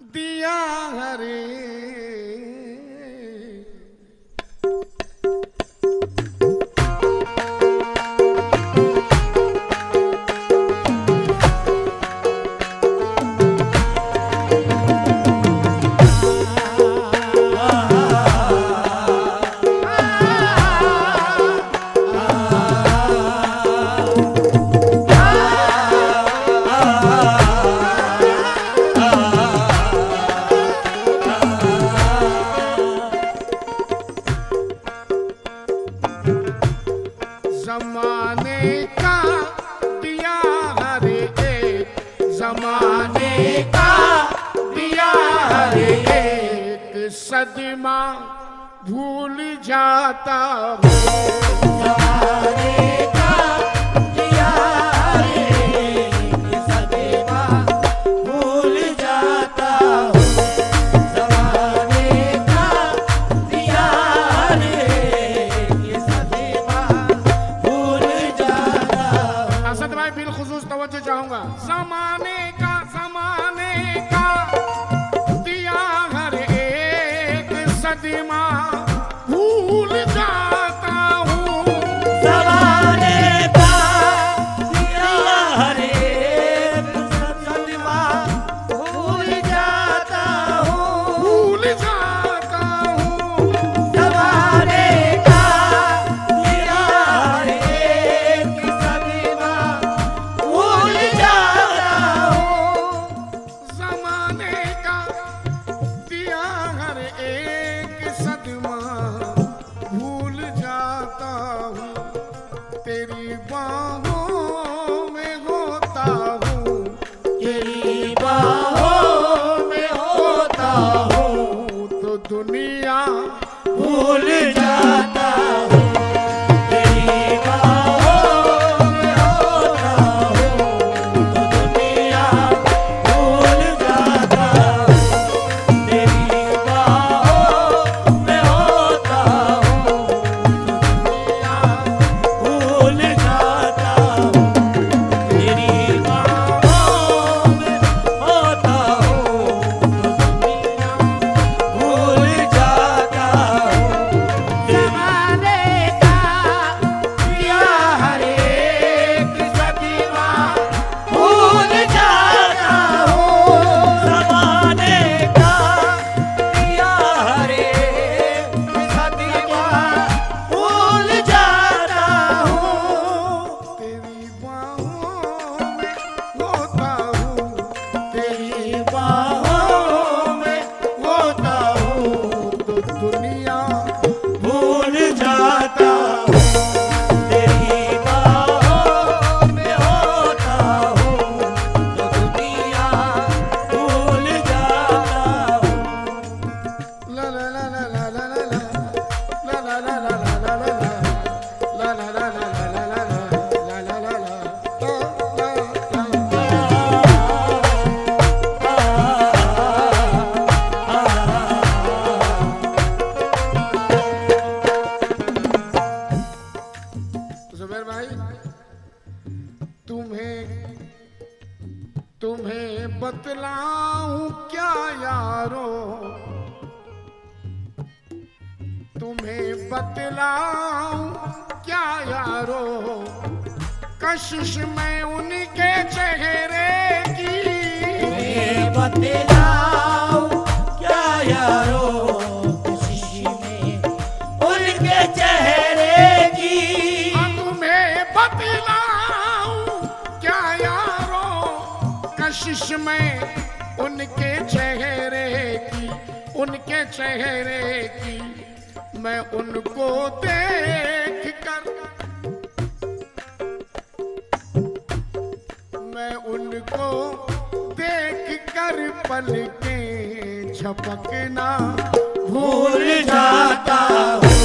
दिया हरे जमाने का दिया हरे एक, जमाने का दिया हरे एक, सदमा भूल जाता हूँ। जमाने का दिया हरे एक, सदमा भूल जाता हूँ। जमाने का दिया हरे एक, सदमा भूल जाता हूँ। असद भाई बिलखुसूस तवज्जो चाहूंगा। जमाने का दिया हर एक, सदमा भूल जाता हूँ। जमाने का दिया हर एक, सदमा भूल जाता हूँ। भूल जाता हूँ। जमाने का दिया हर एक, सदमा भूल जाता हूँ। जमाने का दिया हर एक, सदमा भूल जाता हूँ। तेरी बाहों में होता हूँ, तेरी बाहों में होता हूँ, तो दुनिया भूल जाता हूँ। तेरी बाहों में होता हूँ, तो दुनिया भूल जाता हूँ। तेरी बाहों में होता हूँ, तो दुनिया भूल जाता हूँ। तेरी बाहों में होता हूँ, तो दुनिया भूल जाता हूँ। जमाने का दिया हर एक, सदमा भूल जाता हूँ। जमाने का दिया हर एक, सदमा भूल जाता हूँ। तेरी बाहों में होता हूँ, तेरी बाहों में होता हूँ, तो दुनिया भूल जाता हूँ। तेरी बाहों में होता हूँ, तो दुनिया भूल जाता हूँ। ला ला ला ला ला ला ला ला ला ला ला ला ला ला ला ला ला ला जुबैर भाई, तुम्हें बतलाऊं क्या यारो, तुम्हें बतलाऊं क्या यारो, कशिश में उनके चेहरे की। तुम्हें बतलाऊं क्या यारो, कशिश में उनके चेहरे की। तुम्हें बतलाऊं क्या यारो, कशिश में उनके चेहरे की, उनके चेहरे की। मैं उनको देख कर, मैं उनको देख कर पलकें झपकना भूल जाता हूँ।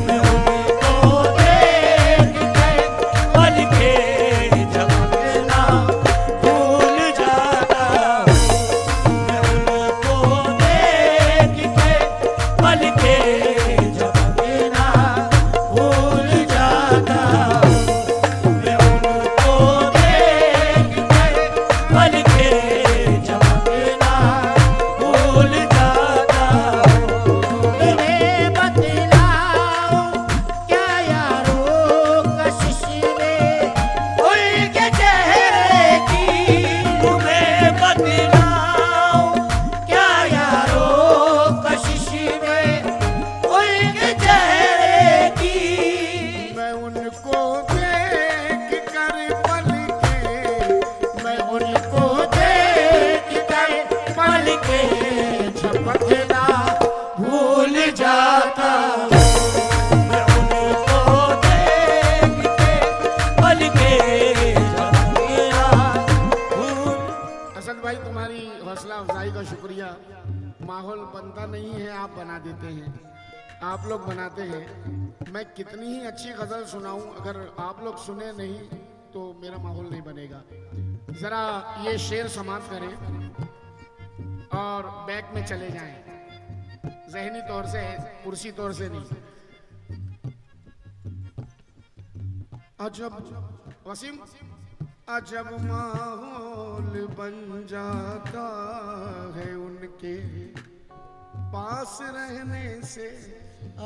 मैं उनको देख कर पलकें झपकना भूल जाता हूँ। मैं उनको देख कर पलकें झपकना भूल जाता हूँ। मैं उनको देख कर पलकें झपकना खुदाई का शुक्रिया। माहौल बनता नहीं है, आप बना देते हैं, आप लोग बनाते हैं। मैं कितनी ही अच्छी गज़ल सुनाऊं, अगर आप लोग सुने नहीं तो मेरा माहौल नहीं बनेगा। ज़रा ये शेर समाप्त करें और बैक में चले जाएं, ज़हनी तौर से, कुर्सी तौर से नहीं। अजब वसीम, अजब माहौल बन जाता है उनके पास रहने से।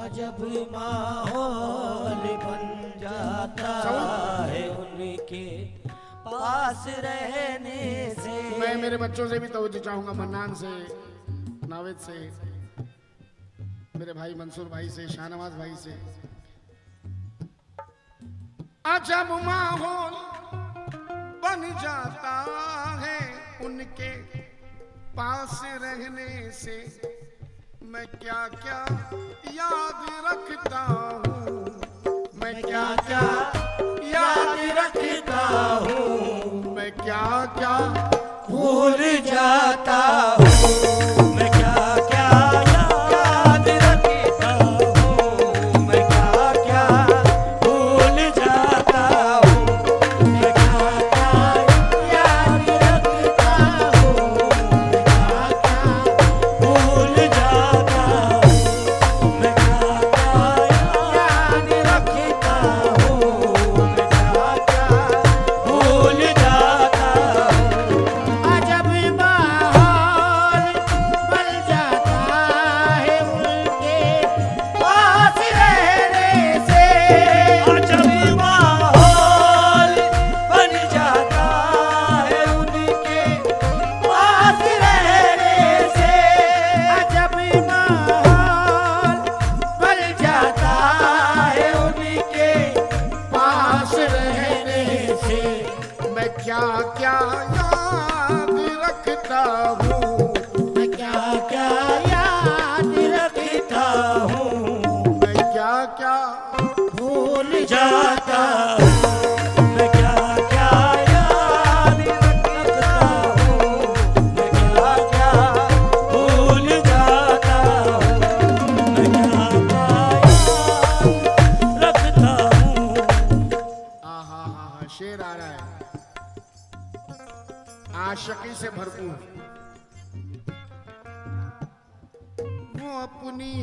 अजब माहौल बन जाता है उनके पास रहने से। मैं मेरे बच्चों से भी तवज्जो चाहूंगा, मन्नान से, नावेद से, मेरे भाई मंसूर भाई से, शाहनवाज भाई से। अजब माहौल बन जाता है उनके पास रहने से। मैं क्या क्या याद रखता हूँ, मैं क्या क्या याद रखता हूँ, मैं क्या क्या भूल जाता हूँ। मैं क्या क्या याद रखता हूँ, मैं क्या क्या भूल जाता हूँ। मैं क्या क्या याद रखता हूँ, मैं क्या क्या भूल जाता हूँ। मैं क्या क्या याद रखता हूँ, मैं क्या क्या भूल जाता हूँ। अजब माहौल बन जाता है उनके पास रहने से। अजब माहौल बन जाता है उनके पास रहने से। अजब माहौल बन जाता है उनके पास रहने से। मैं क्या क्या याद रखता हूँ, मैं क्या क्या याद रखता हूँ, मैं क्या क्या भूल जाता हूँ। मैं क्या क्या याद रखता हूँ, मैं क्या क्या भूल जाता हूँ। मैं क्या क्या याद रखता हूँ। हा, शेर आ रहा है, आशिकी से भरपूर। वो अपनी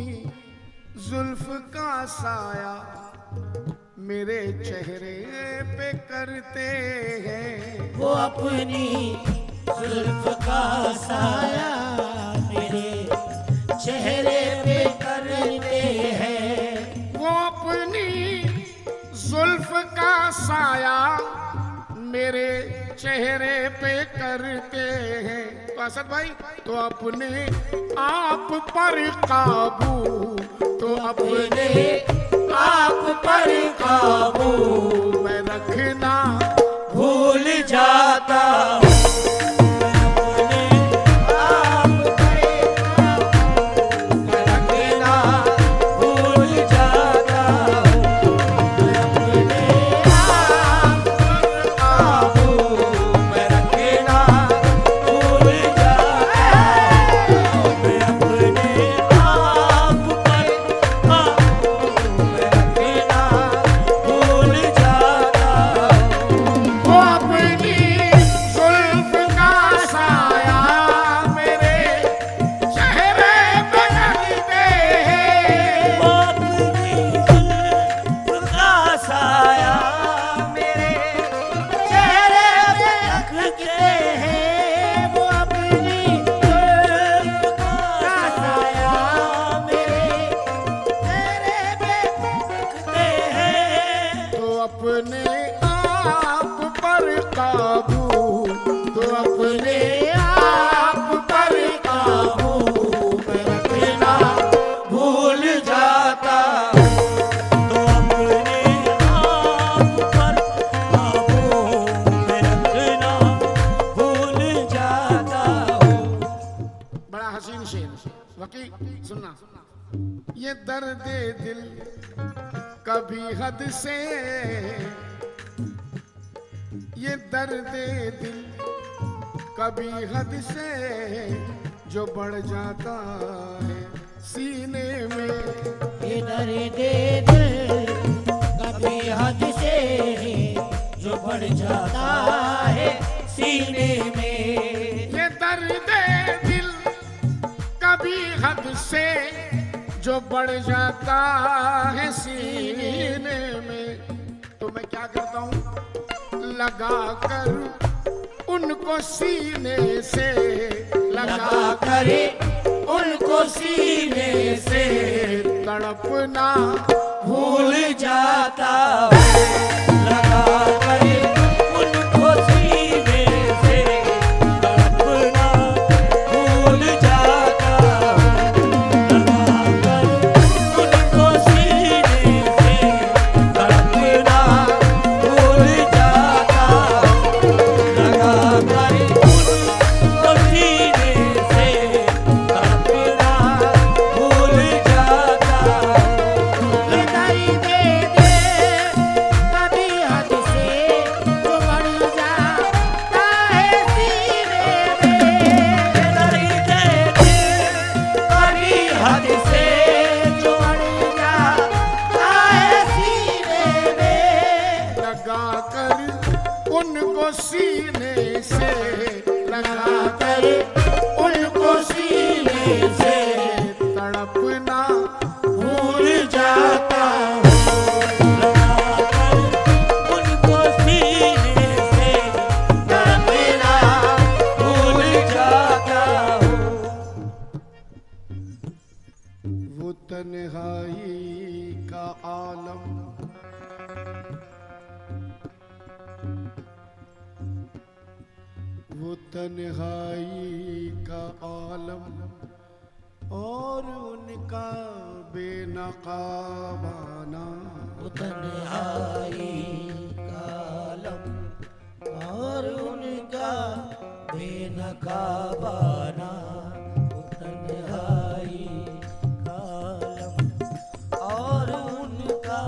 जुल्फ का साया मेरे चेहरे पे करते हैं। वो अपनी जुल्फ का साया मेरे चेहरे पे करते हैं। वो अपनी जुल्फ का साया मेरे चेहरे पे करते हैं। तो असद भाई, तो अपने आप पर काबू, तो अपने आप पर काबू मैं रखना भूल जाता हूँ। मैं अपने आप पर काबू मैं रखना भूल जाता हूँ। मैं अपने आप पर काबू मैं रखना भूल जाता हूँ। मैं अपने आप पर काबू मैं रखना भूल जाता हूँ। वो अपनी जुल्फ का साया मेरे चेहरे पे करते हैं। वो अपनी जुल्फ का साया मेरे चेहरे पे रखते हैं। वो अपनी जुल्फ का साया मेरे चेहरे पे रखते हैं। तो अपने आप पर काबू, तो अपने आप पर काबू मैं रखना भूल जाता हूँ। तो अपने आप पर काबू मैं रखना भूल जाता हूँ। बड़ा हसीन शेर। वकील सुनना, ये दर्द दिल कभी हद से, ये दर्द दिल कभी हद से जो बढ़ जाता है सीने में। ये दर्द दिल कभी हद से जो बढ़ जाता है सीने में। ये दर्द दिल कभी हद से जो बढ़ जाता है सीने में। तो मैं क्या करता हूँ, लगा कर उनको सीने से, लगा कर उनको सीने से तड़पना भूल जाता हूँ। लगा कर उनको सीने से तड़पना भूल जाता हूँ। लगा कर उनको सीने से तड़पना भूल जाता हूँ। लगा कर उनको सीने से तड़पना भूल जाता हूँ। लगाई दे कभी हद से जो बढ़ जाता है सीने में। लगाई दे कभी हद से जो बढ़ जाता है सीने में। लगा कर उनको सीने से, लगा कर उनको सीने से तड़पना भूल जाता हूँ। लगाकर उनको सीने से तड़पना भूल जाता हूँ। वो तन्हाई का आलम, वो तन्हाई का आलम और उनका बेनकाबाना। वो तन्हाई का आलम और उनका बेनकाबाना। वो तन्हाई का आलम और उनका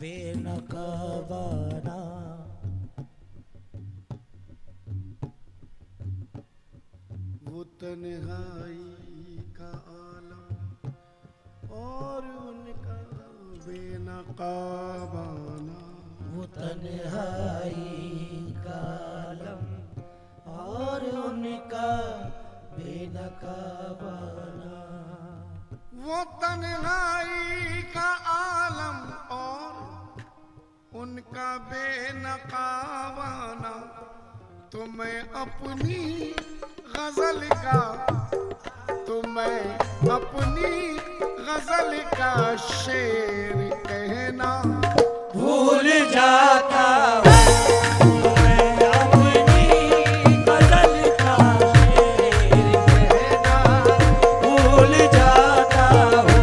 बेनकाबाना। वो तन्हाई का आलम और उनका बेनकाबाना। वो तन्हाई का आलम और उनका बेनकाबाना। वो तन्हाई का आलम और उनका बेनकाबाना। तो मैं अपनी गजल का, तो मैं अपनी गजल का शेर कहना भूल जाता हूँ। मैं अपनी गजल का शेर कहना भूल जाता हूँ।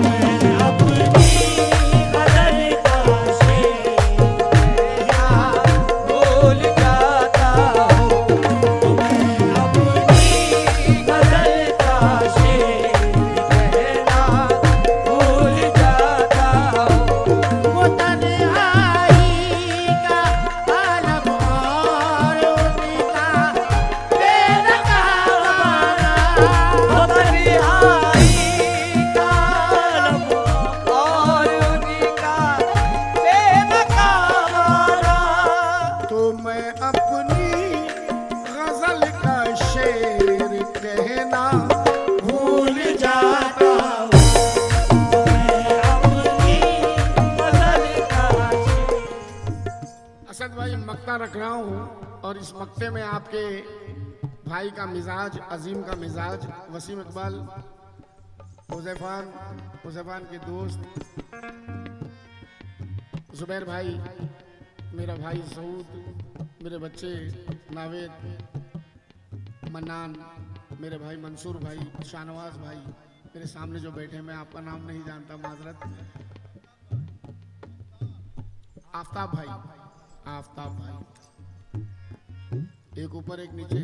मैं अपनी गजल का शेर कहना भूल जाता हूँ। मैं अपनी गजल का शेर कहना भूल जाता हूँ। वो तन्हाई का आलम और उनका बेनकाबाना। वो तन्हाई का आलम और उनका बेनकाबाना। तो मैं अपनी गजल का शेर कहना भूल जाता हूँ। मैं अपनी गजल का शेर। असद भाई, मक्ता रख रहा हूँ और इस मक्ते में आपके भाई का मिजाज, अजीम का मिजाज, वसीम इकबाल, हुज़ैफान के दोस्त जुबैर भाई, मेरा भाई सऊद, मेरे बच्चे नावेद, मन्नान, मेरे भाई मंसूर भाई, शाहनवाज भाई, मेरे सामने जो बैठे, मैं आपका नाम नहीं जानता, माजरत, आफ्ताब भाई, एक ऊपर एक नीचे,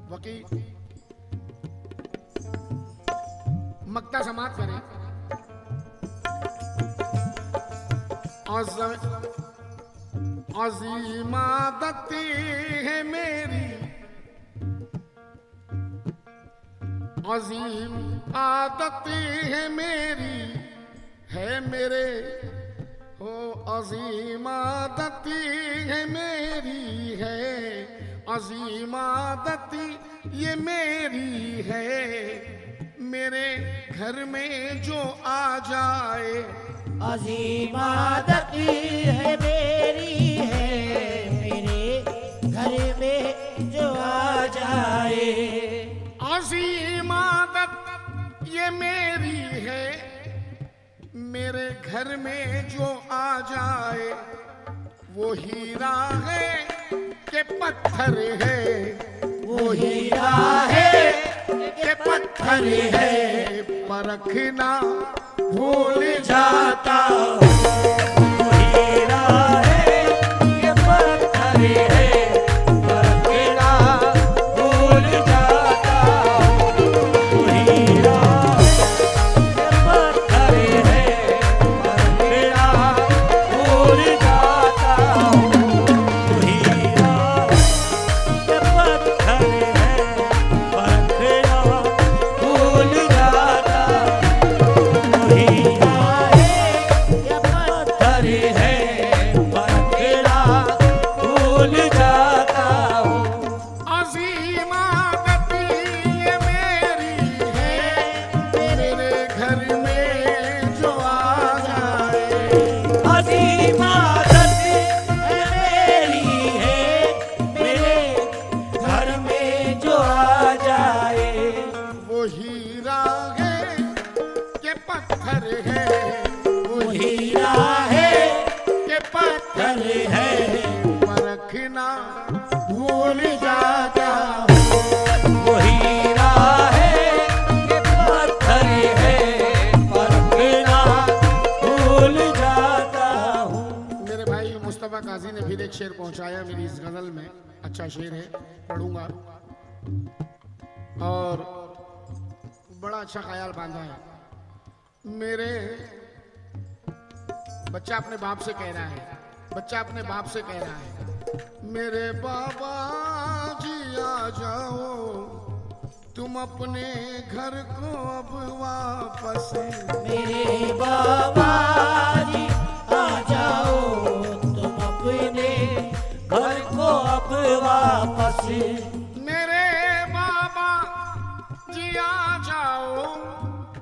वकी मक्ता समाप्त करें। अज़ीम आदत है मेरी अजीम आदत है मेरी, है मेरे हो अजीम आदत है मेरी, है अजीम आदत ये मेरी है। मेरे घर में जो आ जाए, अजीम आदत है मेरी, है मेरे घर में जो आ जाए। अजीम आदत ये मेरी है, मेरे घर में जो आ जाए। वो हीरा है कि पत्थर है, वो हीरा है के पत्थर है, परखना भूल जाता। वो हीरा है ये पत्थर है, परखना भूल जाता। वो हीरा ये पत्थर है, परखना भूल जाता। वो हीरा ये पत्थर है, परखना भूल जाता। वो हीरा है ये पत्थर है, परखना भूल जाता हूँ। अजीम आदत ये मेरी है, मेरे घर में जो आ जाए। अजीम आदत है मेरी, है मेरे घर में जो आ जाए। वो हीरा है के पत्थर है, वो हीरा है के पत्थर है, परखना भूल जाता। वो हीरा है ये पत्थर है, परखना भूल जाता हूँ। मेरे भाई मुस्तफा काजी ने फिर एक शेर पहुंचाया मेरी इस गजल में। अच्छा शेर है, पढ़ूंगा। और बड़ा अच्छा ख्याल बांधा है। मेरे बच्चा अपने बाप से कह रहा है, बच्चा अपने बाप से कह रहा है, मेरे बाबा जी आ जाओ, तुम अपने घर को अब वापस। मेरे बाबा जी आ जाओ, तुम अपने घर को अब वापस। मेरे बाबा जी आ जाओ,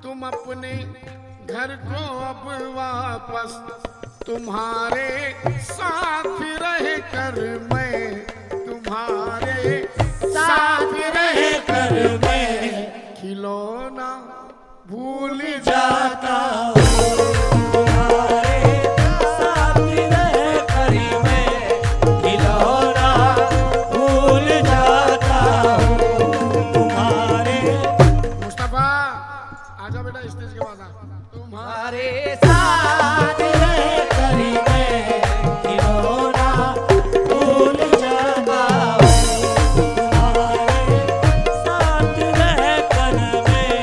तुम अपने घर को अब वापस। तुम्हारे साथ रह कर मैं, तुम्हारे साथ रह कर मैं, खिलौना भूल जाता। तुम्हारे साथ रह कर मैं, खिलौना भूल जाता हूँ। तुम्हारे मुस्तफा आजा बेटा, स्टेज के बाद आ। तुम्हारे तुम्हारे साथ रह कर मैं, खिलौना भूल जाता हूँ। तुम्हारे साथ रह कर मैं,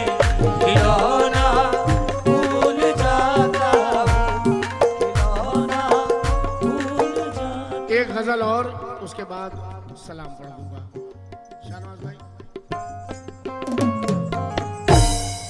खिलौना भूल जाता हूँ। खिलौना भूल जाता। एक गजल और, उसके बाद सलाम पढ़ दूंगा।